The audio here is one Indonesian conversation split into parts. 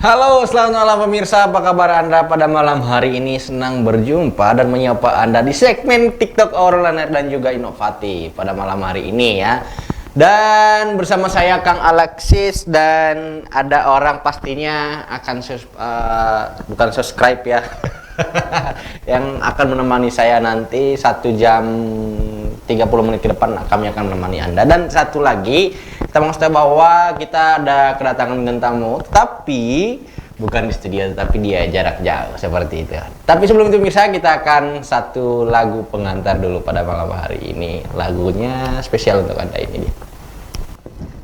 Halo, selamat malam pemirsa. Apa kabar Anda pada malam hari ini? Senang berjumpa dan menyapa Anda di segmen TikTok Obrolan dan juga inovatif pada malam hari ini ya. Dan bersama saya Kang Alexis dan ada orang pastinya akan bukan subscribe ya. Yang akan menemani saya nanti 1 jam 30 menit ke depan kami akan menemani Anda. Dan satu lagi, kita mengetahui bahwa kita ada kedatangan bintang tamu, tapi bukan di studio, tapi dia jarak jauh seperti itu. Tapi sebelum itu pemirsa, kita akan satu lagu pengantar dulu pada malam hari ini. Lagunya spesial untuk Anda ini dia.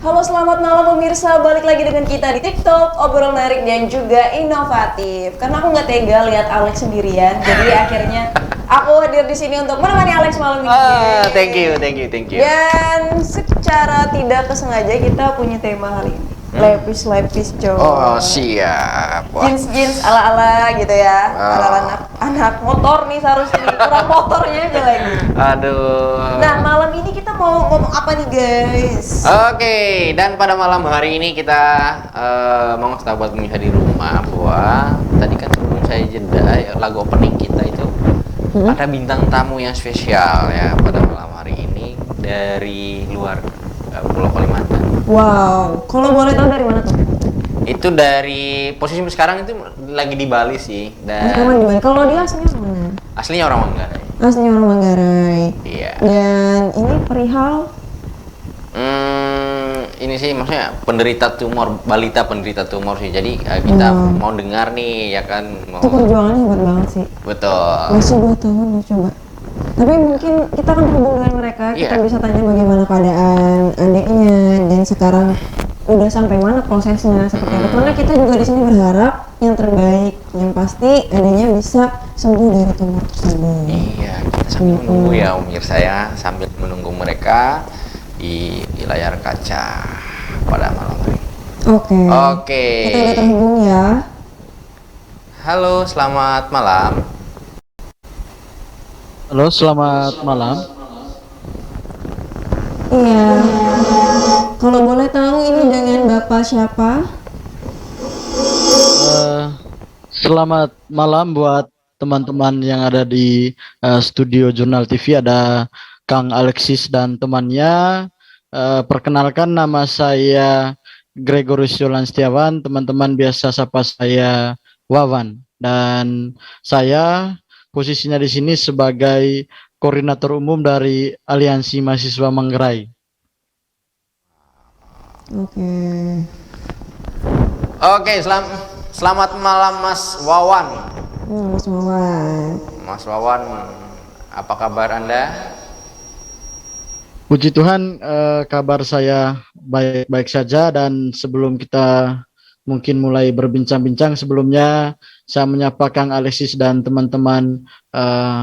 Halo, selamat malam pemirsa, balik lagi dengan kita di TikTok, obrolan menarik dan juga inovatif. Karena aku nggak tega lihat Alex sendirian, jadi akhirnya aku hadir di sini untuk menemani Alex malam ini. Thank you. Dan secara tidak kesengaja kita punya tema hari ini. Lepis-lepis cowok. Oh, siap. Wah. Jeans ala-ala gitu ya. Ala-ala anak motor nih seharusnya. Kurang motornya aja lagi. Aduh. Nah, malam ini kita mau ngomong apa nih, guys? Oke, dan pada malam hari ini kita mau ngasih tahu buat pemirsa di rumah bahwa tadi kan sebelum saya jeda lagu opening kita itu ada bintang tamu yang spesial ya pada malam hari ini dari luar Pulau Kalimantan. Wow, kalau boleh tahu dari mana tuh? Itu dari posisi sekarang itu lagi di Bali sih dan Rekaman di Bali. Kalau dia aslinya orang mana? aslinya orang Manggarai. Aslinya orang Manggarai. Iya. Dan ini perihal Ini sih maksudnya balita penderita tumor sih. Jadi kita mau dengar nih ya kan. itu perjuangannya hebat banget sih. Betul. Masih 2 tahun loh coba. Tapi mungkin kita akan terhubung dengan mereka. Kita bisa tanya bagaimana keadaan adiknya dan sekarang udah sampai mana prosesnya seperti itu. Karena kita juga di sini berharap yang terbaik. Yang pasti adiknya bisa sembuh dari tumor tersebut. Iya, kita sambil menunggu ya pemirsa ya, sambil menunggu mereka di layar kaca pada malam hari. Oke. Kita udah terhubung ya. Halo, selamat malam. Halo, selamat malam. Iya. Kalau boleh tahu ini dengan Bapak siapa? Selamat malam buat teman-teman yang ada di studio Jurnal TV. Ada Kang Alexis dan temannya. Perkenalkan, nama saya Gregorius Yolan Setiawan. Teman-teman biasa sapa saya Wawan. Dan saya posisinya di sini sebagai koordinator umum dari Aliansi Mahasiswa Manggarai. Oke, selamat malam Mas Wawan. Mas Wawan. Mas Wawan, apa kabar Anda? Puji Tuhan, kabar saya baik-baik saja. Dan sebelum kita mungkin mulai berbincang-bincang, sebelumnya saya menyapa Kang Alexis dan teman-teman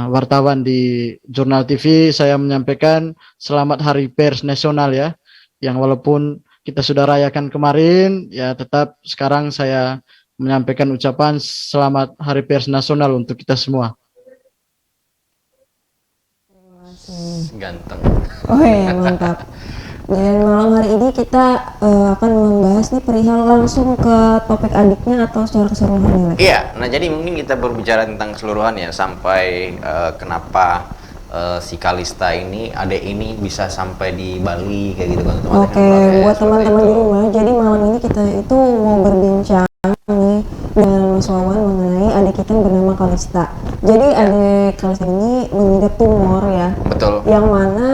wartawan di Jurnal TV. Saya menyampaikan selamat Hari Pers Nasional ya, yang walaupun kita sudah rayakan kemarin, ya tetap sekarang saya menyampaikan ucapan selamat Hari Pers Nasional untuk kita semua. Ganteng. Oh iya, mantap. Dan malam hari ini kita akan membahas nih perihal langsung ke topik adiknya atau secara keseluruhan ya. Iya, nah jadi mungkin kita berbicara tentang keseluruhan ya, sampai kenapa si Kalista ini, adek ini bisa sampai di Bali kayak gitu kan teman-teman. Oke, buat teman-teman di rumah, jadi malam ini kita itu mau berbincang nih dengan Mas Wawan mengenai adik kita yang bernama Kalista. Jadi adik Kalista ini mengidap tumor ya. Betul. Yang mana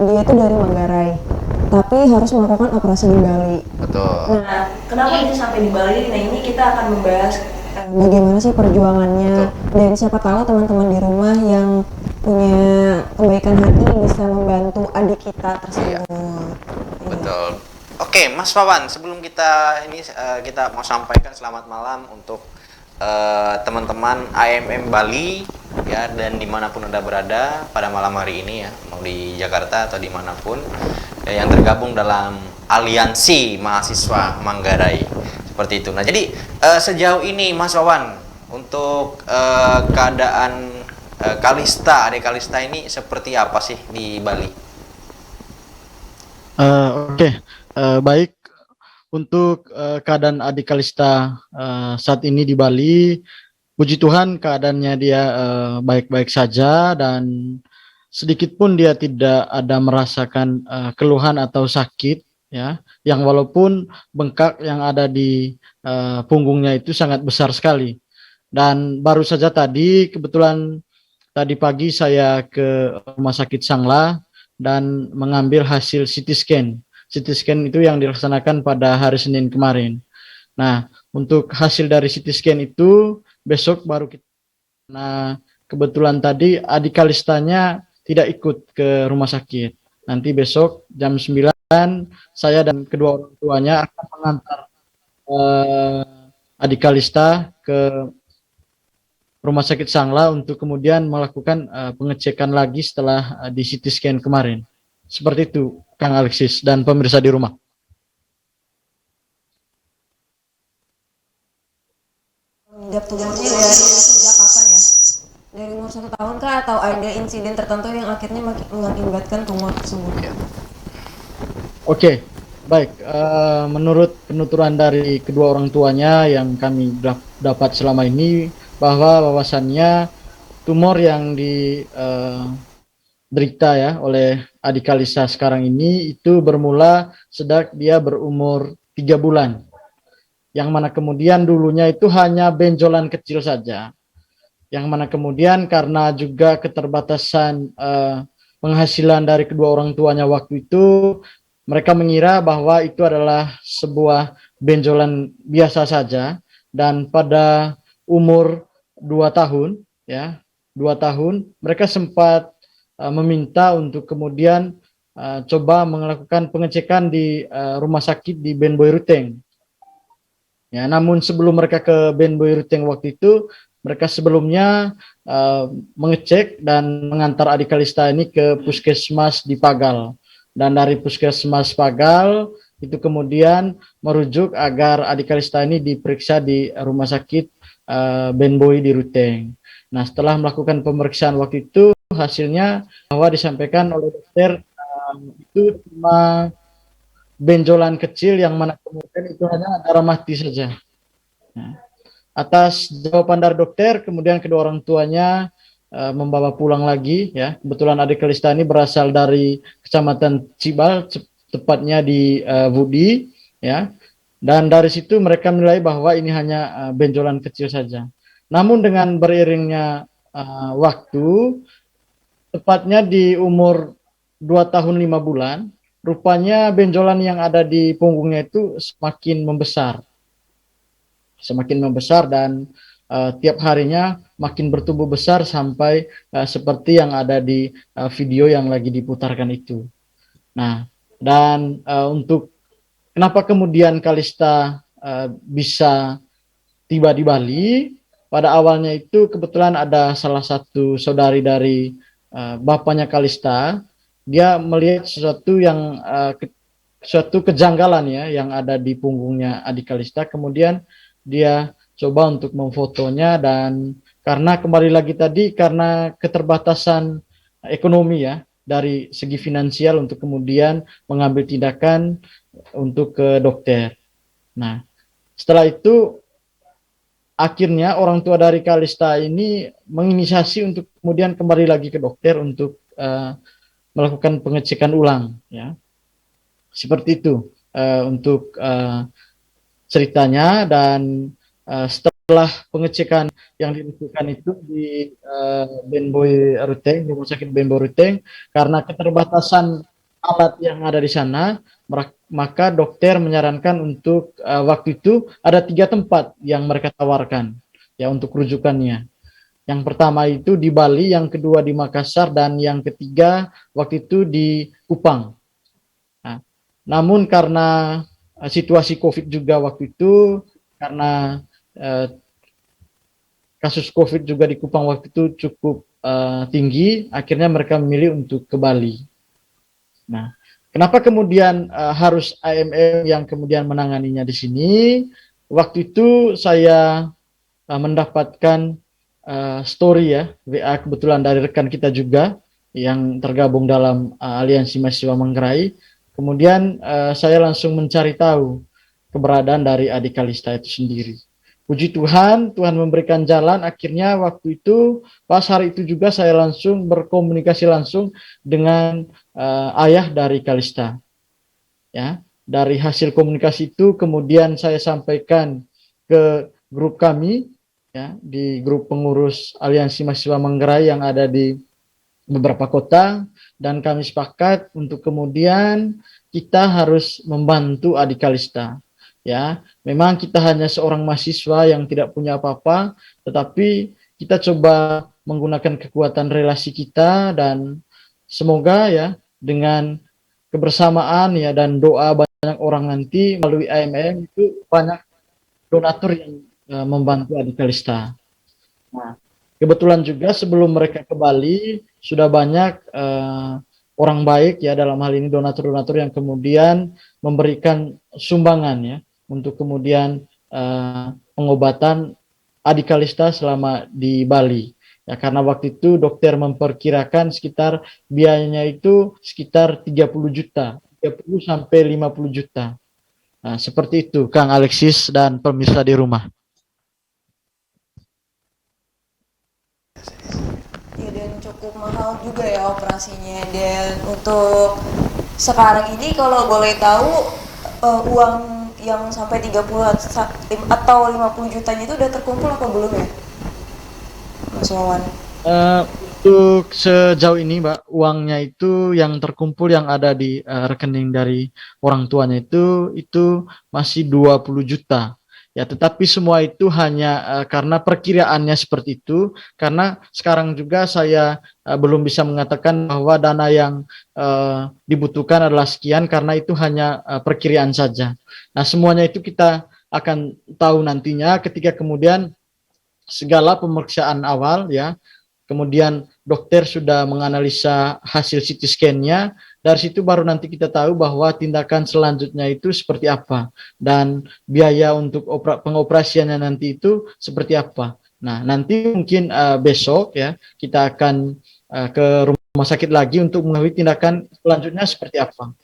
dia itu dari Manggarai, tapi harus melakukan operasi di Bali. Betul. Nah, kenapa bisa sampai di Bali? Nah, ini kita akan membahas bagaimana sih perjuangannya. Betul. Dan siapa tahu teman-teman di rumah yang punya kebaikan hati bisa membantu adik kita tersebut. Betul. Oke, Mas Wawan, sebelum kita kita mau sampaikan selamat malam untuk teman-teman AMM Bali ya, dan dimanapun Anda berada pada malam hari ini ya, mau di Jakarta atau dimanapun ya, yang tergabung dalam Aliansi Mahasiswa Manggarai seperti itu. Nah jadi sejauh ini Mas Wawan, untuk keadaan adik Kalista ini seperti apa sih di Bali? Baik. untuk keadaan adik Kalista saat ini di Bali, puji Tuhan keadaannya dia baik-baik saja dan sedikit pun dia tidak ada merasakan keluhan atau sakit ya, yang walaupun bengkak yang ada di punggungnya itu sangat besar sekali. Dan baru saja tadi kebetulan tadi pagi saya ke Rumah Sakit Sangla dan mengambil hasil CT scan. CT scan itu yang dilaksanakan pada hari Senin kemarin. Nah, untuk hasil dari CT scan itu besok baru kita. Nah, kebetulan tadi adik Kalistanya tidak ikut ke rumah sakit. Nanti besok jam 9 saya dan kedua orang tuanya akan mengantar adik Kalista ke Rumah Sakit Sangla untuk kemudian melakukan pengecekan lagi setelah di CT scan kemarin. Seperti itu, Kang Alexis dan pemirsa di rumah. Mengidap tumornya dari sejak kapan ya? Dari umur 1 tahun kah atau ada insiden tertentu yang akhirnya mengakibatkan tumor tersebut? Oke, baik. Menurut penuturan dari kedua orang tuanya yang kami dapat selama ini, bahwasannya tumor yang diderita ya oleh adik Kalista sekarang ini itu bermula sejak dia berumur 3 bulan. Yang mana kemudian dulunya itu hanya benjolan kecil saja. Yang mana kemudian karena juga keterbatasan penghasilan dari kedua orang tuanya waktu itu, mereka mengira bahwa itu adalah sebuah benjolan biasa saja, dan pada umur 2 tahun ya, 2 tahun mereka sempat meminta untuk kemudian coba melakukan pengecekan di rumah sakit di Ben Boy Ruteng. Ya, namun sebelum mereka ke Ben Boy Ruteng waktu itu, mereka sebelumnya mengecek dan mengantar adik Kalista ini ke puskesmas di Pagal. Dan dari puskesmas Pagal itu kemudian merujuk agar adik Kalista ini diperiksa di rumah sakit Ben Boy di Ruteng. Nah, setelah melakukan pemeriksaan waktu itu, hasilnya bahwa disampaikan oleh dokter itu cuma benjolan kecil yang mana kemudian itu hanya darah mati saja. Nah, atas jawaban dari dokter, kemudian kedua orang tuanya membawa pulang lagi ya. Kebetulan adik Kalista ini berasal dari Kecamatan Cibal, tepatnya di Budi ya. Dan dari situ mereka menilai bahwa ini hanya benjolan kecil saja. Namun dengan beriringnya waktu, tepatnya di umur 2 tahun 5 bulan, rupanya benjolan yang ada di punggungnya itu semakin membesar dan tiap harinya makin bertumbuh besar sampai seperti yang ada di video yang lagi diputarkan itu. Nah, dan untuk kenapa kemudian Kalista bisa tiba di Bali, pada awalnya itu kebetulan ada salah satu saudari dari bapaknya Kalista. Dia melihat sesuatu yang suatu kejanggalan ya yang ada di punggungnya adik Kalista, kemudian dia coba untuk memfotonya, dan karena kembali lagi tadi karena keterbatasan ekonomi ya dari segi finansial untuk kemudian mengambil tindakan untuk ke dokter. Nah, setelah itu akhirnya orang tua dari Kalista ini menginisiasi untuk kemudian kembali lagi ke dokter untuk melakukan pengecekan ulang ya, seperti itu untuk ceritanya. Dan setelah pengecekan yang dilakukan itu di Ben Boy Ruteng, di rumah sakit Ben Boy Ruteng, karena keterbatasan alat yang ada di sana, maka dokter menyarankan untuk waktu itu ada 3 tempat yang mereka tawarkan ya untuk rujukannya. Yang pertama itu di Bali, yang kedua di Makassar, dan yang ketiga waktu itu di Kupang. Nah, namun karena situasi COVID juga waktu itu, karena kasus COVID juga di Kupang waktu itu cukup tinggi, akhirnya mereka memilih untuk ke Bali. Nah, kenapa kemudian harus AMM yang kemudian menanganinya di sini? Waktu itu saya mendapatkan story ya, WA kebetulan dari rekan kita juga yang tergabung dalam Aliansi Mahasiswa Manggarai. Kemudian saya langsung mencari tahu keberadaan dari Adik Kalista itu sendiri. Puji Tuhan, Tuhan memberikan jalan. Akhirnya waktu itu, pas hari itu juga saya langsung berkomunikasi langsung dengan ayah dari Kalista. Ya, dari hasil komunikasi itu kemudian saya sampaikan ke grup kami, ya, di grup pengurus Aliansi Mahasiswa Manggarai yang ada di beberapa kota, dan kami sepakat untuk kemudian kita harus membantu Adik Kalista. Ya, memang kita hanya seorang mahasiswa yang tidak punya apa-apa, tetapi kita coba menggunakan kekuatan relasi kita, dan semoga ya dengan kebersamaan ya dan doa banyak orang nanti melalui AMM itu banyak donatur yang membantu Adik Kalista. Nah, kebetulan juga sebelum mereka ke Bali sudah banyak orang baik ya, dalam hal ini donatur-donatur yang kemudian memberikan sumbangan ya untuk kemudian pengobatan Adik Kalista selama di Bali. Ya, karena waktu itu dokter memperkirakan sekitar biayanya itu sekitar 30 juta, 30 sampai 50 juta. Nah, seperti itu Kang Alexis dan pemirsa di rumah. Ya, dan cukup mahal juga ya operasinya. Dan untuk sekarang ini kalau boleh tahu uang yang sampai 30 atau 50 jutanya itu udah terkumpul apa belum ya, Mas Wawan? Untuk sejauh ini, Mbak, uangnya itu yang terkumpul yang ada di rekening dari orang tuanya itu masih 20 juta. Ya, tetapi semua itu hanya karena perkiraannya seperti itu, karena sekarang juga saya belum bisa mengatakan bahwa dana yang dibutuhkan adalah sekian, karena itu hanya perkiraan saja. Nah, semuanya itu kita akan tahu nantinya ketika kemudian segala pemeriksaan awal ya, kemudian dokter sudah menganalisa hasil CT scan-nya, dari situ baru nanti kita tahu bahwa tindakan selanjutnya itu seperti apa dan biaya untuk pengoperasiannya nanti itu seperti apa. Nah, nanti mungkin besok ya kita akan ke rumah sakit lagi untuk mengetahui tindakan selanjutnya seperti apa.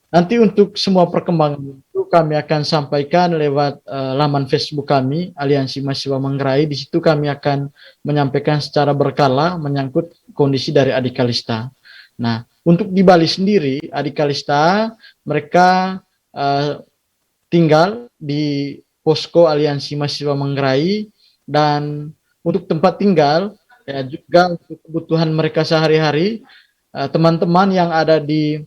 Nanti untuk semua perkembangan itu kami akan sampaikan lewat laman Facebook kami, Aliansi Mahasiswa Manggarai. Di situ kami akan menyampaikan secara berkala menyangkut kondisi dari Adik Kalista. Nah, untuk di Bali sendiri, Adik Kalista mereka tinggal di posko Aliansi Mahasiswa Manggarai, dan untuk tempat tinggal ya juga untuk kebutuhan mereka sehari-hari, teman-teman yang ada di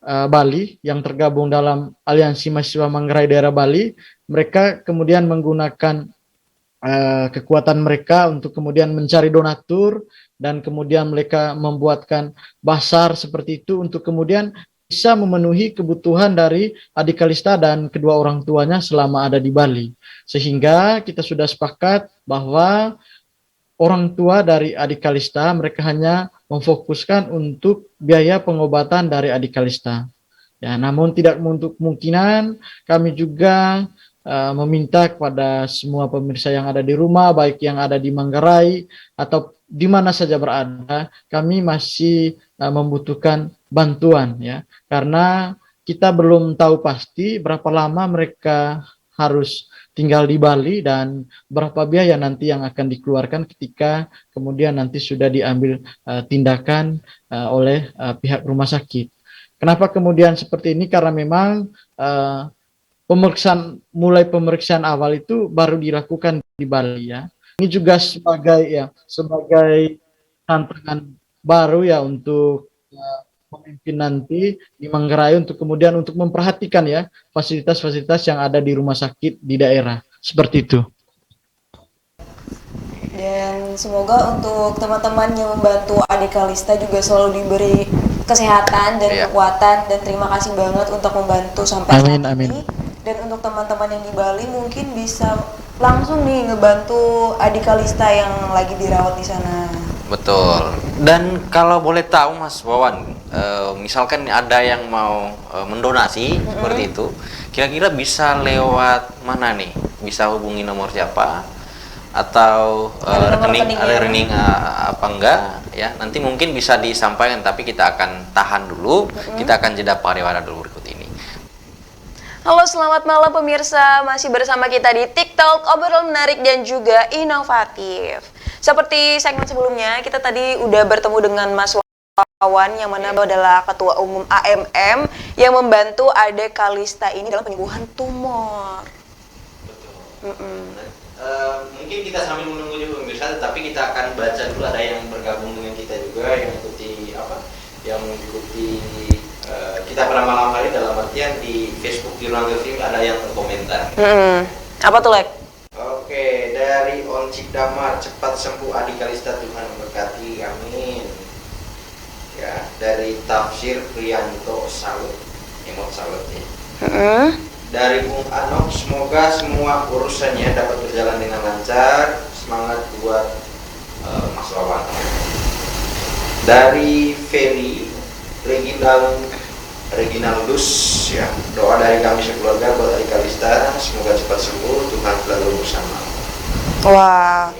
Bali yang tergabung dalam Aliansi Mahasiswa Manggarai daerah Bali, mereka kemudian menggunakan kekuatan mereka untuk kemudian mencari donatur, dan kemudian mereka membuatkan basar seperti itu untuk kemudian bisa memenuhi kebutuhan dari Adik Kalista dan kedua orang tuanya selama ada di Bali. Sehingga kita sudah sepakat bahwa orang tua dari Adik Kalista mereka hanya memfokuskan untuk biaya pengobatan dari Adik Kalista. Ya, namun tidak menutup kemungkinan kami juga meminta kepada semua pemirsa yang ada di rumah, baik yang ada di Manggarai atau di mana saja berada, kami masih membutuhkan bantuan ya, karena kita belum tahu pasti berapa lama mereka harus tinggal di Bali dan berapa biaya nanti yang akan dikeluarkan ketika kemudian nanti sudah diambil tindakan oleh pihak rumah sakit. Kenapa kemudian seperti ini? Karena memang pemeriksaan awal itu baru dilakukan di Bali ya. Ini juga sebagai tantangan baru ya untuk pemimpin nanti di Manggarai untuk kemudian untuk memperhatikan ya fasilitas-fasilitas yang ada di rumah sakit di daerah seperti itu. Dan semoga untuk teman-teman yang membantu Adik Kalista juga selalu diberi kesehatan dan kekuatan, dan terima kasih banget untuk membantu sampai saat ini. Dan untuk teman-teman yang di Bali mungkin bisa langsung nih ngebantu Adik Kalista yang lagi dirawat di sana. Betul. Dan kalau boleh tahu Mas Wawan, misalkan ada yang mau mendonasi seperti itu, kira-kira bisa lewat mana nih? Bisa hubungi nomor siapa? Atau rekening apa enggak ya? Nanti mungkin bisa disampaikan, tapi kita akan tahan dulu. Kita akan jeda pariwara dulu berikut ini. Halo, selamat malam pemirsa. Masih bersama kita di TikTok, obrolan menarik dan juga inovatif. Seperti segmen sebelumnya, kita tadi udah bertemu dengan Mas Wawan yang mana adalah Ketua Umum AMM yang membantu Ade Kalista ini dalam penyembuhan tumor. Mungkin kita sambil menunggu juga pemirsa, tapi kita akan baca dulu ada yang bergabung dengan kita juga yang mengikuti kita pada malam hari, dalam artian di Facebook di Ruang Film ada yang berkomentar. Apa tuh, Lek? Oke, dari Oncik Damar, cepat sembuh Ade Kalista, Tuhan memberkati, amin. Ya, dari Tafsir Prianto, salut, emot salut ya. Dari Bung Anok, semoga semua urusannya dapat berjalan dengan lancar, semangat buat Mas Wawan. Dari Ferry Reginaldus, ya, doa dari kami sekeluarga buat Ade Kalista, semoga cepat sembuh, Tuhan selalu bersama. Wah,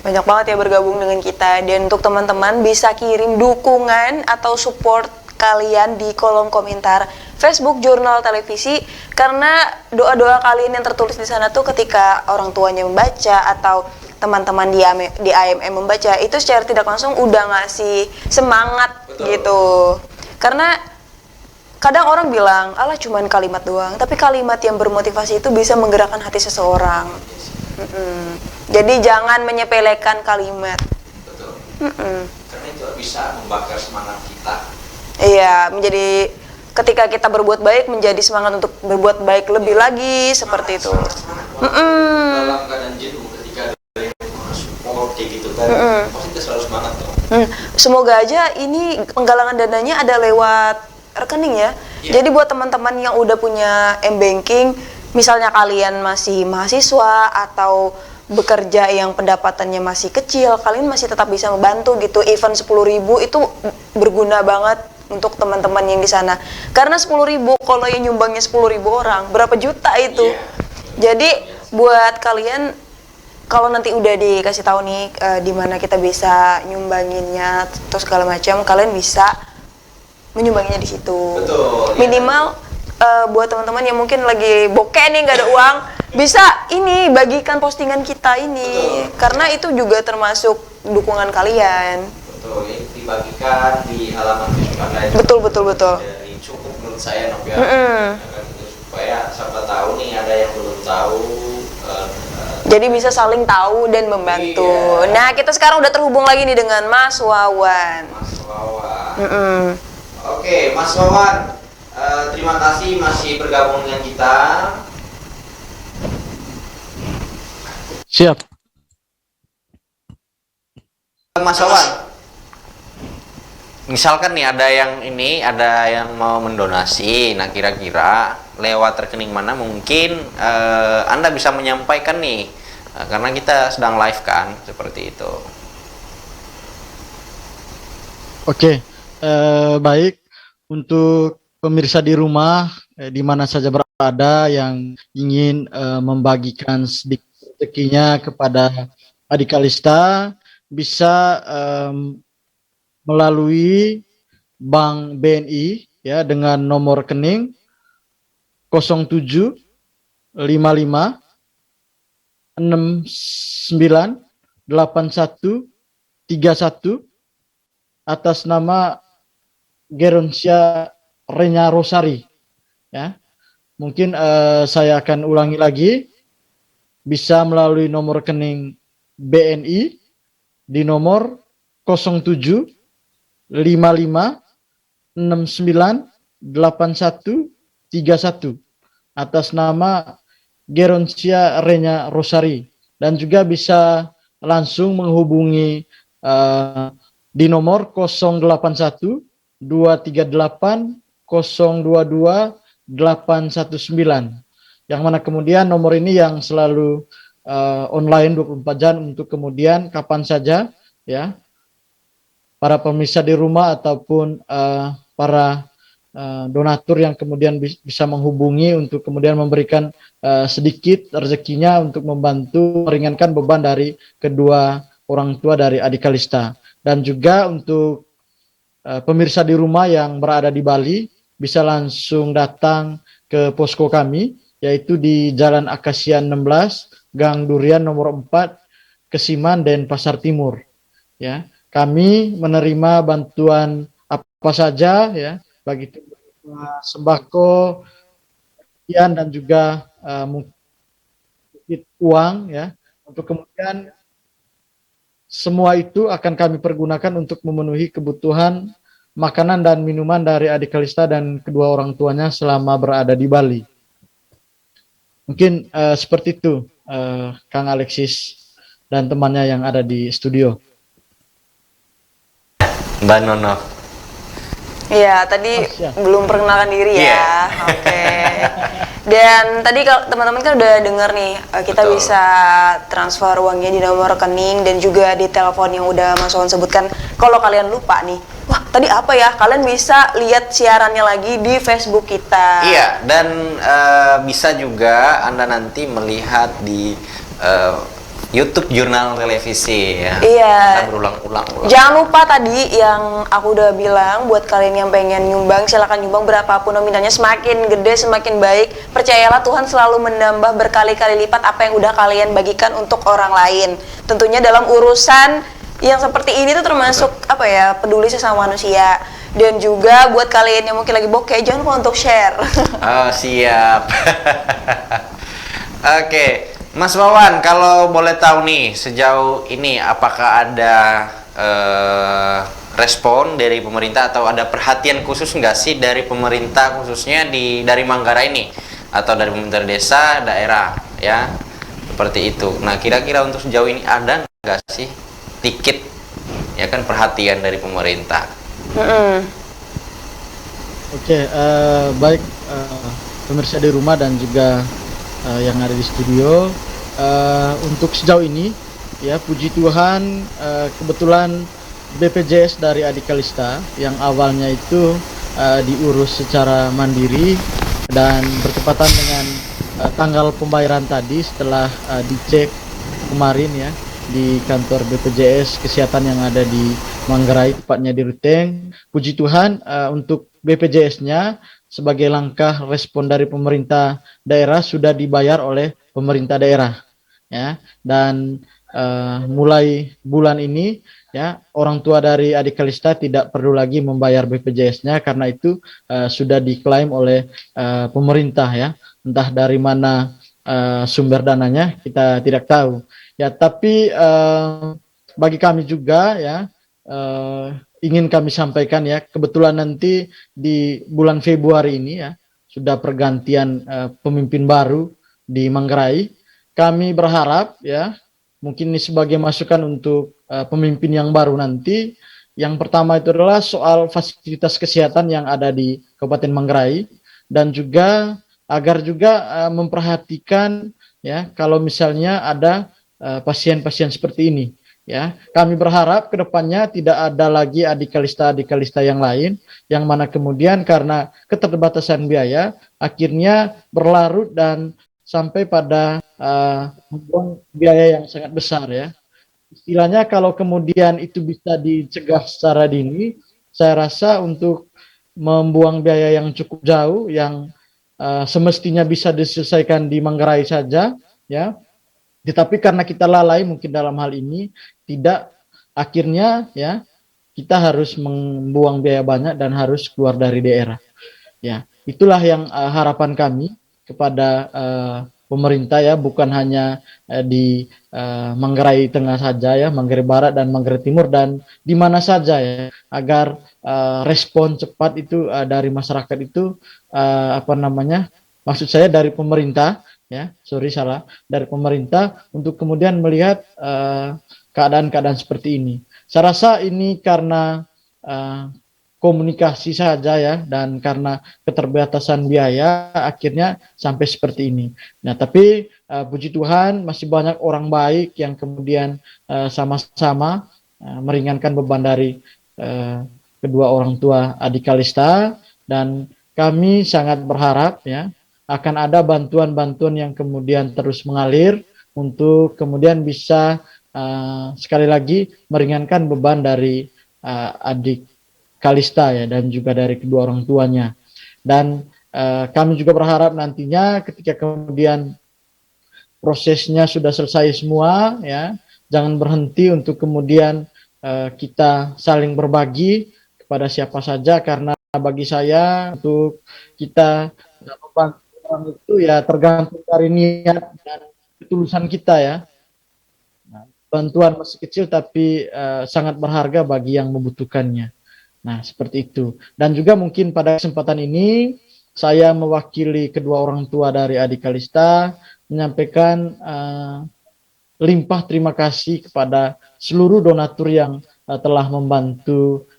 banyak banget ya bergabung dengan kita. Dan untuk teman-teman bisa kirim dukungan atau support kalian di kolom komentar Facebook Jurnal Televisi, karena doa-doa kalian yang tertulis di sana tuh ketika orang tuanya membaca atau teman-teman di AMM membaca, itu secara tidak langsung udah ngasih semangat. Betul. Gitu. Karena kadang orang bilang, alah cuman kalimat doang, tapi kalimat yang bermotivasi itu bisa menggerakkan hati seseorang. Jadi jangan menyepelekan kalimat. Betul. Karena itu bisa membakar semangat kita. Iya, menjadi ketika kita berbuat baik menjadi semangat untuk berbuat baik lebih lagi, seperti itu. Dalam keadaan jenuh, ketika ada yang support kayak gitu kan, pasti kita selalu semangat dong. Semoga aja ini penggalangan dananya ada lewat rekening ya. Jadi buat teman-teman yang udah punya M-Banking, misalnya kalian masih mahasiswa atau bekerja yang pendapatannya masih kecil, kalian masih tetap bisa membantu gitu. Even 10.000 itu berguna banget untuk teman-teman yang di sana. Karena 10.000 kalau yang nyumbangnya 10.000 orang, berapa juta itu? Jadi buat kalian, kalau nanti udah dikasih tahu nih di mana kita bisa nyumbanginnya terus segala macam, kalian bisa menyumbanginya di situ. Betul. Minimal buat teman-teman yang mungkin lagi bokeh nih nggak ada uang, bisa ini bagikan postingan kita ini. Betul. Karena itu juga termasuk dukungan kalian. Betul, ya, dibagikan di halaman Facebook Anda. Betul. Jadi cukup menurut saya, Nob, ya. Supaya siapa tahu nih ada yang belum tahu. Jadi bisa saling tahu dan membantu. Iya. Nah, kita sekarang udah terhubung lagi nih dengan Mas Wawan. Oke, Mas Wawan, terima kasih masih bergabung dengan kita. Siap. Mas Wawan, misalkan nih ada yang mau mendonasi, nah kira-kira lewat rekening mana mungkin Anda bisa menyampaikan nih, karena kita sedang live kan, seperti itu. Oke, baik, untuk pemirsa di rumah di mana saja berada yang ingin membagikan sedikit rezekinya kepada Ade Kalista, bisa melalui Bank BNI ya dengan nomor rekening 07 55 69 81 31 atas nama Geronsia Renya Rosari ya. Mungkin saya akan ulangi lagi, bisa melalui nomor rekening BNI di nomor 07 55 69 81 31 atas nama Geronsia Renya Rosari, dan juga bisa langsung menghubungi di nomor 081 238 022 819, yang mana kemudian nomor ini yang selalu online 24 jam untuk kemudian kapan saja ya para pemirsa di rumah ataupun para donatur yang kemudian bisa menghubungi untuk kemudian memberikan sedikit rezekinya untuk membantu meringankan beban dari kedua orang tua dari Ade Kalista. Dan juga untuk pemirsa di rumah yang berada di Bali bisa langsung datang ke posko kami, yaitu di Jalan Akasia 16, Gang Durian nomor 4, Kesiman, Denpasar Timur. Ya, kami menerima bantuan apa saja ya, bagi sembako, dan juga mungkin uang ya, untuk kemudian semua itu akan kami pergunakan untuk memenuhi kebutuhan makanan dan minuman dari adik Kalista dan kedua orang tuanya selama berada di Bali. Mungkin seperti itu, Kang Alexis dan temannya yang ada di studio. Mbak Nono. Iya, tadi siap. belum perkenalkan diri ya. Iya. Oke. Dan tadi kalau teman-teman kan udah denger nih, kita Betul. bisa transfer uangnya di nomor rekening dan juga di telepon yang udah Mas Wawan sebutkan. Kalau kalian lupa nih, wah tadi apa ya? Kalian bisa lihat siarannya lagi di Facebook kita. Iya, dan bisa juga Anda nanti melihat di YouTube Jurnal Televisi ya. Iya. Kita berulang-ulang. Jangan lupa tadi yang aku udah bilang, buat kalian yang pengen nyumbang, silakan nyumbang berapapun nominalnya, semakin gede semakin baik. Percayalah Tuhan selalu menambah berkali-kali lipat apa yang udah kalian bagikan untuk orang lain. Tentunya dalam urusan yang seperti ini tuh termasuk apa ya, peduli sesama manusia. Dan juga buat kalian yang mungkin lagi bokeh, jangan lupa untuk share. Oh, siap. Oke, Mas Wawan, kalau boleh tahu nih, sejauh ini apakah ada respon dari pemerintah atau ada perhatian khusus nggak sih dari pemerintah khususnya dari Manggarai ini atau dari pemerintah desa daerah ya seperti itu. Nah, kira-kira untuk sejauh ini ada nggak sih dikit ya kan perhatian dari pemerintah? Oke, baik pemirsa di rumah dan juga yang ada di studio, untuk sejauh ini ya puji Tuhan, kebetulan BPJS dari adik Kalista yang awalnya itu diurus secara mandiri dan bertepatan dengan tanggal pembayaran tadi setelah dicek kemarin ya di kantor BPJS Kesehatan yang ada di Manggarai, tepatnya di Ruteng. Puji Tuhan, untuk BPJS-nya sebagai langkah respon dari pemerintah daerah sudah dibayar oleh pemerintah daerah ya, dan mulai bulan ini ya orang tua dari adik Kalista tidak perlu lagi membayar BPJS-nya karena itu sudah diklaim oleh pemerintah ya, entah dari mana sumber dananya kita tidak tahu ya, tapi bagi kami juga ya, ingin kami sampaikan ya, kebetulan nanti di bulan Februari ini ya sudah pergantian pemimpin baru di Manggarai. Kami berharap ya, mungkin ini sebagai masukan untuk pemimpin yang baru nanti. Yang pertama itu adalah soal fasilitas kesehatan yang ada di Kabupaten Manggarai, dan juga agar juga memperhatikan ya kalau misalnya ada pasien-pasien seperti ini. Ya, kami berharap kedepannya tidak ada lagi adik Kalista yang lain, yang mana kemudian karena keterbatasan biaya akhirnya berlarut dan sampai pada membuang biaya yang sangat besar ya. Istilahnya kalau kemudian itu bisa dicegah secara dini, saya rasa untuk membuang biaya yang cukup jauh yang semestinya bisa diselesaikan di Manggarai saja ya. Tetapi karena kita lalai mungkin dalam hal ini, tidak, akhirnya ya kita harus membuang biaya banyak dan harus keluar dari daerah. Ya, itulah yang harapan kami kepada pemerintah ya, bukan hanya di Manggarai Tengah saja ya, Manggarai Barat dan Manggarai Timur dan di mana saja ya, agar respon cepat itu dari masyarakat itu maksud saya dari pemerintah ya, dari pemerintah untuk kemudian melihat keadaan-keadaan seperti ini. Saya rasa ini karena komunikasi saja ya, dan karena keterbatasan biaya akhirnya sampai seperti ini. Nah, tapi puji Tuhan masih banyak orang baik yang kemudian sama-sama meringankan beban dari kedua orang tua adik Kalista, dan kami sangat berharap ya akan ada bantuan-bantuan yang kemudian terus mengalir untuk kemudian bisa sekali lagi meringankan beban dari adik Kalista ya, dan juga dari kedua orang tuanya. Dan kami juga berharap nantinya ketika kemudian prosesnya sudah selesai semua, ya, jangan berhenti untuk kemudian kita saling berbagi kepada siapa saja, karena bagi saya untuk kita membantu orang itu ya tergantung dari niat dan ketulusan kita, ya. Nah, bantuan masih kecil tapi sangat berharga bagi yang membutuhkannya. Nah, seperti itu. Dan juga mungkin pada kesempatan ini saya mewakili kedua orang tua dari adik Kalista menyampaikan limpah terima kasih kepada seluruh donatur yang telah membantu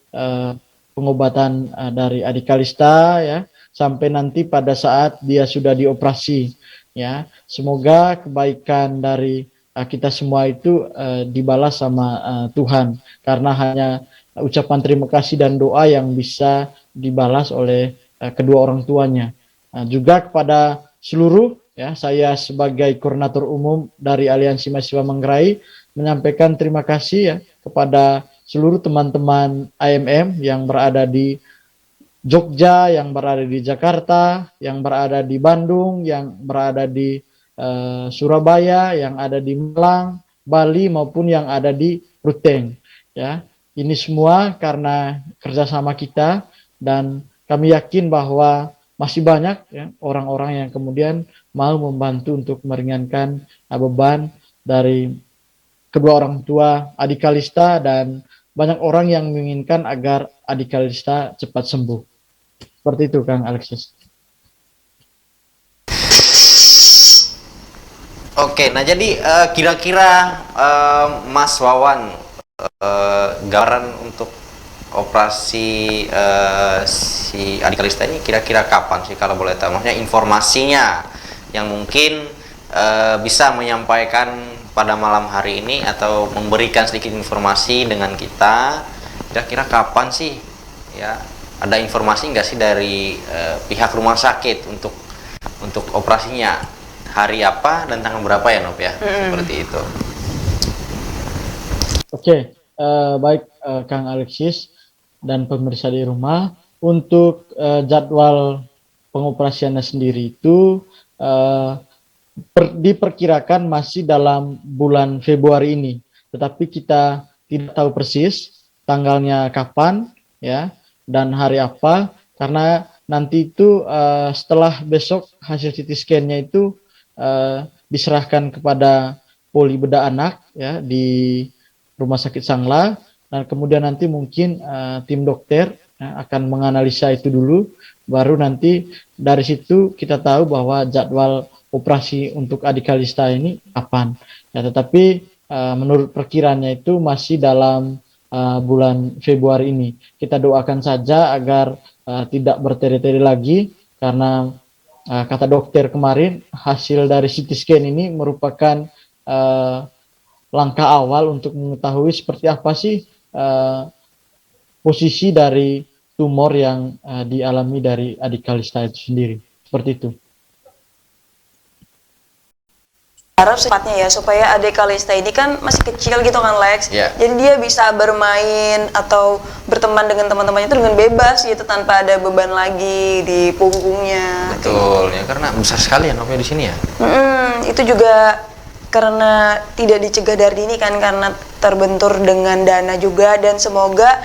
pengobatan dari adik Kalista, ya, sampai nanti pada saat dia sudah dioperasi, ya. Semoga kebaikan dari kita semua itu dibalas sama Tuhan, karena hanya ucapan terima kasih dan doa yang bisa dibalas oleh kedua orang tuanya. Juga kepada seluruh, ya, saya sebagai koordinator umum dari Aliansi Mahasiswa Manggarai menyampaikan terima kasih, ya, kepada seluruh teman-teman AMM yang berada di Jogja, yang berada di Jakarta, yang berada di Bandung, yang berada di Surabaya, yang ada di Malang, Bali, maupun yang ada di Ruteng, ya. Ini semua karena kerjasama kita, dan kami yakin bahwa masih banyak, ya, orang-orang yang kemudian mau membantu untuk meringankan beban dari kedua orang tua adik Kalista, dan banyak orang yang menginginkan agar adik Kalista cepat sembuh. Seperti itu, Kang Alexis. Oke, nah jadi kira-kira Mas Wawan, gambaran untuk operasi si adik Kalista ini kira-kira kapan sih kalau boleh tahu? Maksudnya informasinya yang mungkin bisa menyampaikan pada malam hari ini atau memberikan sedikit informasi dengan kita, kira-kira kapan sih, ya, ada informasi nggak sih dari pihak rumah sakit untuk operasinya, hari apa dan tanggal berapa, ya Nop, ya? Seperti itu. Oke, baik Kang Alexis dan pemirsa di rumah, untuk jadwal pengoperasiannya sendiri itu diperkirakan masih dalam bulan Februari ini, tetapi kita tidak tahu persis tanggalnya kapan, ya, dan hari apa, karena nanti itu setelah besok hasil CT scan-nya itu diserahkan kepada poli bedah anak, ya, di Rumah Sakit Sangla, dan kemudian nanti mungkin tim dokter, ya, akan menganalisa itu dulu, baru nanti dari situ kita tahu bahwa jadwal operasi untuk adik Kalista ini kapan, ya. Tetapi menurut perkiraannya itu masih dalam bulan Februari ini. Kita doakan saja agar tidak bertele-tele lagi, karena kata dokter kemarin hasil dari CT scan ini merupakan langkah awal untuk mengetahui seperti apa sih posisi dari tumor yang dialami dari adik Kalista itu sendiri. Seperti itu. Harap secepatnya, ya, supaya adik Kalista ini kan masih kecil gitu kan, Lex. Yeah. Jadi dia bisa bermain atau berteman dengan teman-temannya itu dengan bebas gitu, tanpa ada beban lagi di punggungnya. Betul, ya, karena besar sekali ya Nopnya di sini, ya. Itu juga karena tidak dicegah dari dini kan, karena terbentur dengan dana juga, dan semoga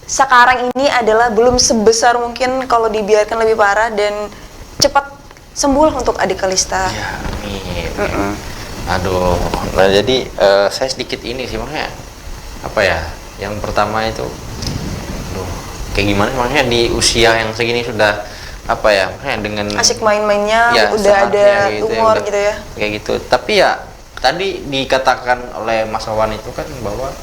sekarang ini adalah belum sebesar mungkin kalau dibiarkan lebih parah, dan cepat sembuh untuk adik Kalista. Ya, amin. Aduh, nah jadi saya sedikit ini sih, makanya apa ya, yang pertama itu, aduh, kayak gimana, makanya di usia yang segini sudah apa ya, makanya dengan asik main-mainnya, ya, udah ada gitu, tumor ya, gitu ya. Kayak gitu. Tapi ya tadi dikatakan oleh Mas Wawan itu kan bahwa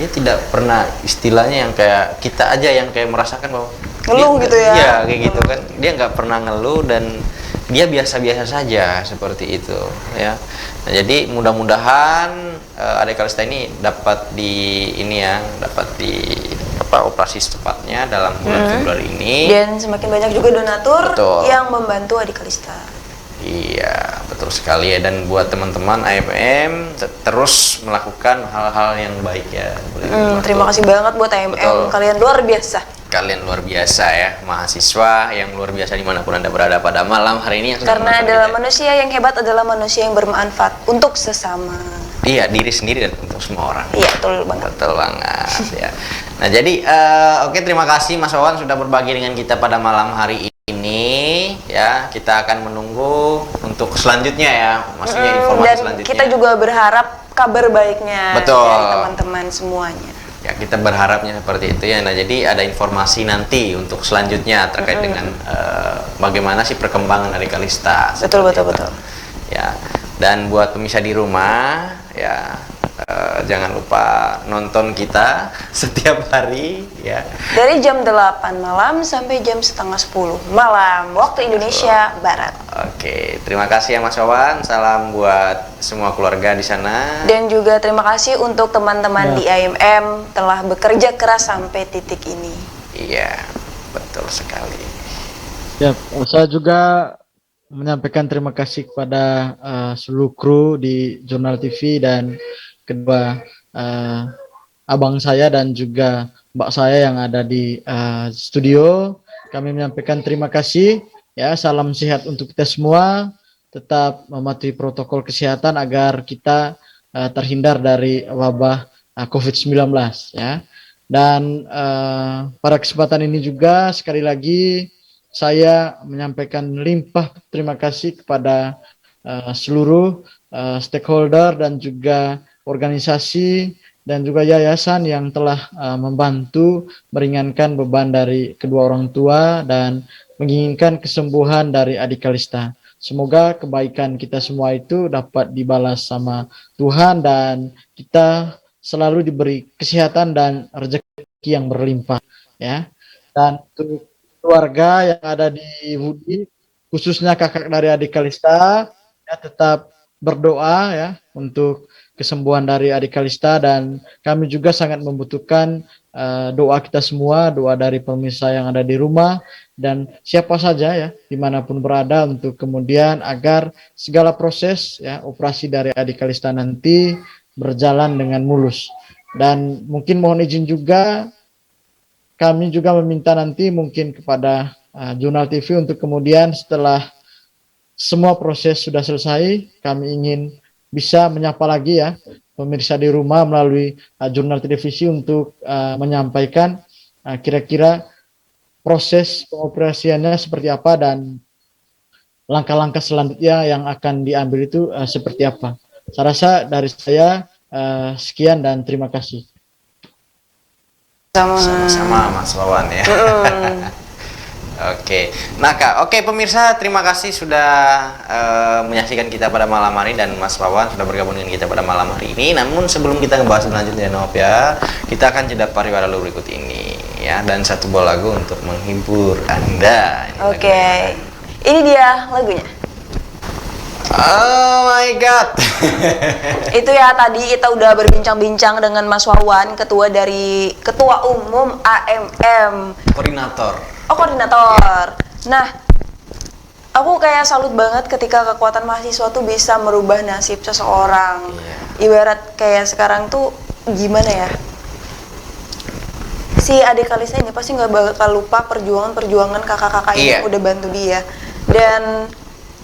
dia tidak pernah istilahnya yang kayak kita aja yang kayak merasakan bahwa ngeluh gitu ya. Iya, kayak gitu kan. Dia nggak pernah ngeluh dan dia biasa-biasa saja seperti itu, ya. Nah, jadi mudah-mudahan adik Kalista ini dapat operasi secepatnya dalam bulan Februari ini. Dan semakin banyak juga donatur Betul. yang membantu adik Kalista. Iya, betul sekali ya. Dan buat teman-teman AMM terus melakukan hal-hal yang baik, ya. Terima kasih banget buat AMM, Betul. kalian luar biasa. kalian luar biasa ya, mahasiswa yang luar biasa dimanapun Anda berada pada malam hari ini. Yang Karena adalah manusia yang hebat adalah manusia yang bermanfaat untuk sesama. Iya, diri sendiri dan untuk semua orang. Iya, betul banget. Betul banget ya. Nah, jadi oke, terima kasih Mas Wawan sudah berbagi dengan kita pada malam hari ini ya. Kita akan menunggu untuk selanjutnya ya, maksudnya informasi Dan selanjutnya. kita juga berharap kabar baiknya Betul. dari teman-teman semuanya. Ya, kita berharapnya seperti itu ya. Nah, jadi ada informasi nanti untuk selanjutnya terkait dengan bagaimana sih perkembangan dari Kalista. Betul, seperti betul, itu. betul. Ya. Dan buat pemirsa di rumah ya, jangan lupa nonton kita setiap hari ya. Dari jam 8 malam sampai jam setengah 10 malam waktu Indonesia Barat. Oke, terima kasih ya Mas Wawan. Salam buat semua keluarga di sana. Dan juga terima kasih untuk teman-teman di IMM telah bekerja keras sampai titik ini. Iya, betul sekali. Ya, saya juga menyampaikan terima kasih kepada seluruh kru di Jurnal TV dan kedua abang saya dan juga mbak saya yang ada di studio. Kami menyampaikan terima kasih. Ya, salam sehat untuk kita semua. Tetap mematuhi protokol kesehatan agar kita terhindar dari wabah COVID-19 ya. Dan pada kesempatan ini juga sekali lagi saya menyampaikan limpah terima kasih kepada seluruh stakeholder dan juga organisasi dan juga yayasan yang telah membantu meringankan beban dari kedua orang tua dan menginginkan kesembuhan dari adik Kalista. Semoga kebaikan kita semua itu dapat dibalas sama Tuhan dan kita selalu diberi kesehatan dan rezeki yang berlimpah ya. Dan untuk keluarga yang ada di Hudi, khususnya kakak dari adik Kalista, ya tetap berdoa ya untuk kesembuhan dari adik Kalista, dan kami juga sangat membutuhkan doa kita semua, doa dari pemirsa yang ada di rumah dan siapa saja ya dimanapun berada untuk kemudian agar segala proses ya operasi dari adik Kalista nanti berjalan dengan mulus. Dan mungkin mohon izin juga kami juga meminta nanti mungkin kepada Jurnal TV untuk kemudian setelah semua proses sudah selesai, kami ingin bisa menyapa lagi ya pemirsa di rumah melalui Jurnal Televisi untuk menyampaikan kira-kira proses pengoperasiannya seperti apa dan langkah-langkah selanjutnya yang akan diambil itu seperti apa. Saya rasa dari saya sekian dan terima kasih. Sama-sama Mas Wawan ya. Oke, nah Kak, oke pemirsa, terima kasih sudah menyaksikan kita pada malam hari dan Mas Wawan sudah bergabung dengan kita pada malam hari ini. Namun sebelum kita ngebahas selanjutnya Nop ya, kita akan jeda pariwara dulu berikut ini ya, dan satu buah lagu untuk menghibur Anda. Oke. Ini dia lagunya. Oh my god. Itu ya, tadi kita udah berbincang-bincang dengan Mas Wawan, ketua umum AMM. Koordinator. Oh, koordinator. Nah, aku kayak salut banget ketika kekuatan mahasiswa tuh bisa merubah nasib seseorang. Ibarat kayak sekarang tuh gimana ya? Si adik Kalista ini pasti nggak bakal lupa perjuangan kakak-kakak yang udah bantu dia. Dan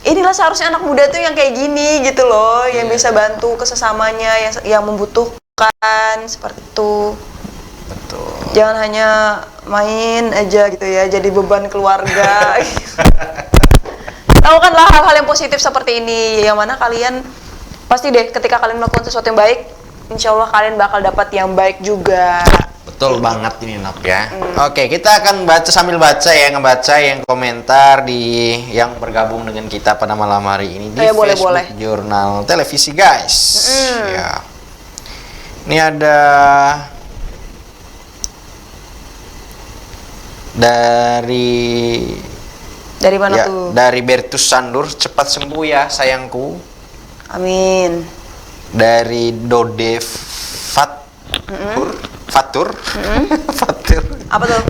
inilah seharusnya anak muda tuh yang kayak gini gitu loh, yang bisa bantu ke sesamanya yang membutuhkan seperti itu. Betul. Jangan hanya main aja gitu ya, jadi beban keluarga. Lakukanlah hal-hal yang positif seperti ini, yang mana kalian pasti deh ketika kalian melakukan sesuatu yang baik, insya Allah kalian bakal dapat yang baik juga. Betul banget ini Nop ya. Oke, kita akan sambil baca ya, ngebaca yang komentar yang bergabung dengan kita pada malam hari ini di Facebook Jurnal Televisi guys. Ya. Ini ada dari mana ya, tuh? Dari Bertus Sandur, cepat sembuh ya sayangku. Amin. Dari Dode Fatur. Fatur. Apa tuh?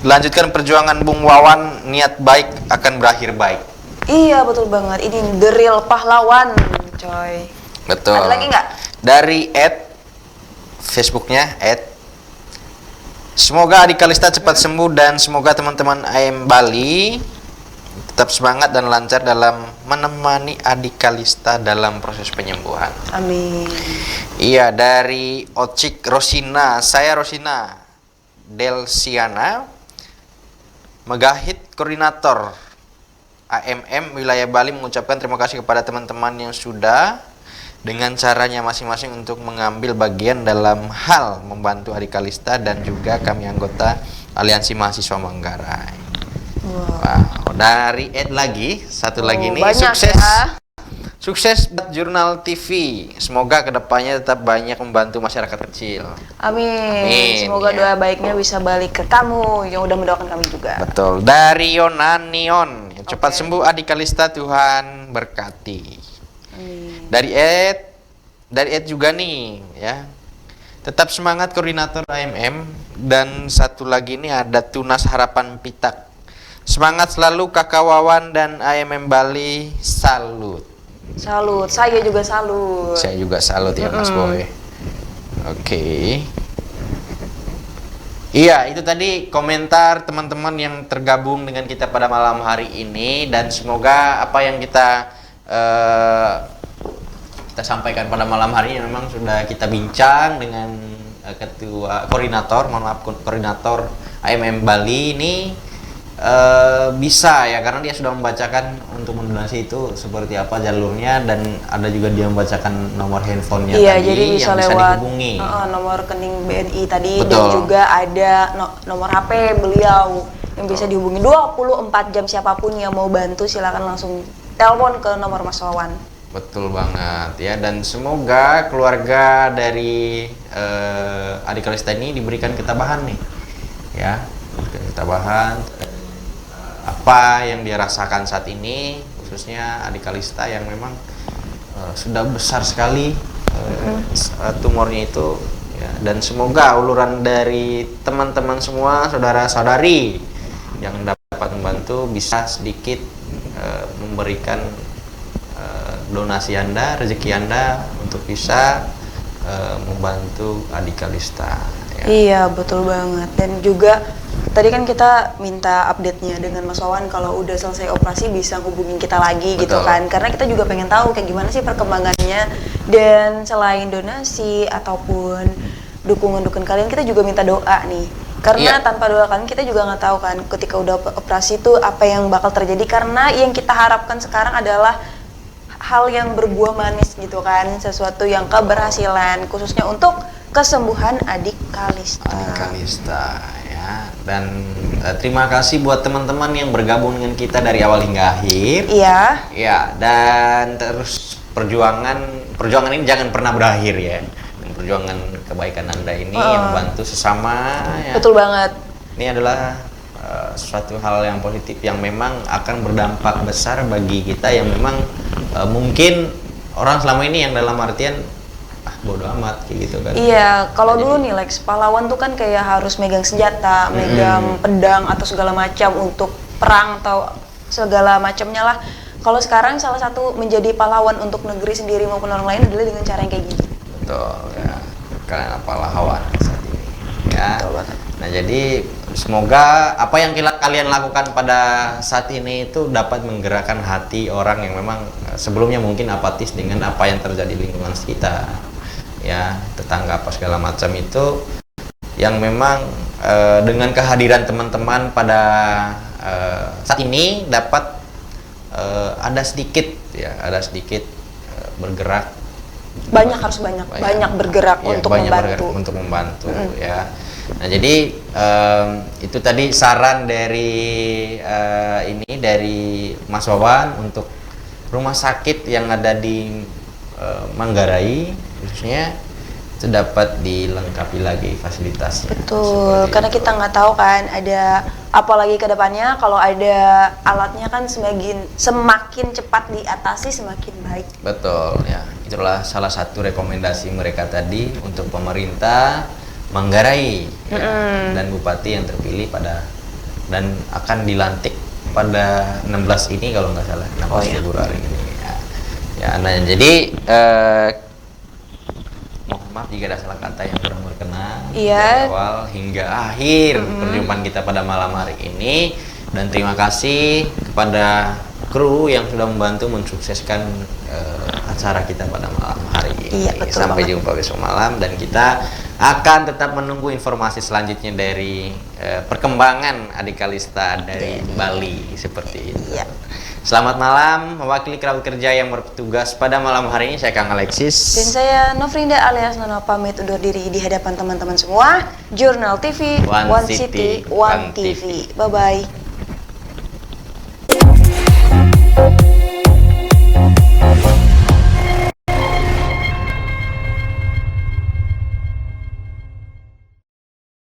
Lanjutkan perjuangan Bung Wawan, niat baik akan berakhir baik. Iya, betul banget. Ini the real pahlawan, coy. Betul. Ada lagi nggak? Dari Facebooknya Semoga Adik Kalista cepat sembuh dan semoga teman-teman AM Bali tetap semangat dan lancar dalam menemani Adik Kalista dalam proses penyembuhan. Amin. Iya, dari Ocik Rosina, saya Rosina Delsiana, Megahit Koordinator AMM Wilayah Bali, mengucapkan terima kasih kepada teman-teman yang sudah dengan caranya masing-masing untuk mengambil bagian dalam hal membantu Adik Kalista dan juga kami anggota Aliansi Mahasiswa Manggarai. Wow, dari Ed lagi, satu lagi nih, banyak sukses. ya. Sukses buat Jurnal TV. Semoga kedepannya tetap banyak membantu masyarakat kecil. Amin. Amin, Semoga ya. doa baiknya bisa balik ke kamu yang udah mendoakan kami juga. Betul. Dari Yonanion, cepat Oke. sembuh Adik Kalista, Tuhan berkati. Amin. Dari Ed juga nih ya. Tetap semangat koordinator AMM, dan satu lagi nih ada Tunas Harapan Pitak. Semangat selalu Kakak Wawan dan AMM Bali, salut. Salut, saya juga salut. Saya juga salut ya Mas Boy. Oke. Iya, itu tadi komentar teman-teman yang tergabung dengan kita pada malam hari ini, dan semoga apa yang kita sampaikan pada malam hari ini memang sudah kita bincang dengan koordinator AMM Bali ini bisa ya, karena dia sudah membacakan untuk mendonasi itu seperti apa jalurnya, dan ada juga dia membacakan nomor handphonenya Iya, tadi jadi bisa yang bisa lewat dihubungi. nomor rekening BNI tadi. Betul. Dan juga ada nomor HP beliau yang bisa dihubungi 24 jam. Siapapun yang mau bantu silakan langsung telepon ke nomor Mas Wawan. Betul banget ya, dan semoga keluarga dari Adik Kalista ini diberikan ketabahan nih ya, diberikan ketabahan apa yang dia rasakan saat ini, khususnya Adik Kalista yang memang sudah besar sekali tumornya itu ya, dan semoga uluran dari teman-teman semua, saudara-saudari yang dapat membantu bisa sedikit memberikan donasi Anda, rezeki Anda untuk bisa membantu Adik Kalista ya. Iya, betul banget. Dan juga tadi kan kita minta update-nya dengan Mas Wawan, kalau udah selesai operasi bisa hubungin kita lagi. Betul. Gitu kan. Karena kita juga pengen tahu kayak gimana sih perkembangannya. Dan selain donasi ataupun dukungan-dukungan kalian, kita juga minta doa nih. Karena Iya. tanpa doa kalian kita juga nggak tahu kan ketika udah operasi itu apa yang bakal terjadi. Karena yang kita harapkan sekarang adalah hal yang berbuah manis gitu kan, sesuatu yang keberhasilan, khususnya untuk kesembuhan Adik Kalista. Adik Kalista ya, dan terima kasih buat teman-teman yang bergabung dengan kita dari awal hingga akhir. Iya. Ya, dan terus perjuangan ini jangan pernah berakhir ya. Dan perjuangan kebaikan Anda ini yang membantu sesama ya. Betul banget. Ini adalah suatu hal yang positif yang memang akan berdampak besar bagi kita yang memang mungkin orang selama ini yang dalam artian bodo amat kayak gitu kan. Iya, kalau dulu nih Lex, pahlawan tuh kan kayak harus megang senjata, megang pedang atau segala macam untuk perang atau segala macamnya lah. Kalau sekarang salah satu menjadi pahlawan untuk negeri sendiri maupun orang lain adalah dengan cara yang kayak gini. Betul ya. Kalian pahlawan saat ini. Ya. Betul banget. Nah, jadi semoga apa yang kalian lakukan pada saat ini itu dapat menggerakkan hati orang yang memang sebelumnya mungkin apatis dengan apa yang terjadi di lingkungan sekitar. Ya, tetangga apa segala macam itu, yang memang dengan kehadiran teman-teman pada saat ini dapat ada sedikit bergerak. Harus banyak bergerak Ya, untuk banyak membantu. bergerak untuk membantu ya. Nah, jadi itu tadi saran dari dari Mas Wawan untuk rumah sakit yang ada di Manggarai khususnya itu dapat dilengkapi lagi fasilitasnya. Betul, Seperti karena itu. kita nggak tahu kan ada apa lagi ke depannya. Kalau ada alatnya kan semakin cepat diatasi semakin baik. Betul ya, itulah salah satu rekomendasi mereka tadi untuk pemerintah Manggarai ya, dan bupati yang terpilih dan akan dilantik pada 16 ini kalau nggak salah, 16 Februari ini ya. Ya, nah jadi mohon maaf jika ada salah kata yang kurang berkenan Iya. dari awal hingga akhir perjumpaan kita pada malam hari ini. Dan terima kasih kepada kru yang sudah membantu mensukseskan acara kita pada malam hari ini. Iya, betul Sampai banget. jumpa besok malam, dan kita akan tetap menunggu informasi selanjutnya dari perkembangan adik Kalista dari Bali seperti itu. Iya. Selamat malam, mewakili kerabat kerja yang bertugas pada malam hari ini, saya Kang Alexis. Dan saya Novrinda alias Nono pamit undur diri di hadapan teman-teman semua. Jurnal TV, One One City, City, One One TV. TV. Bye-bye.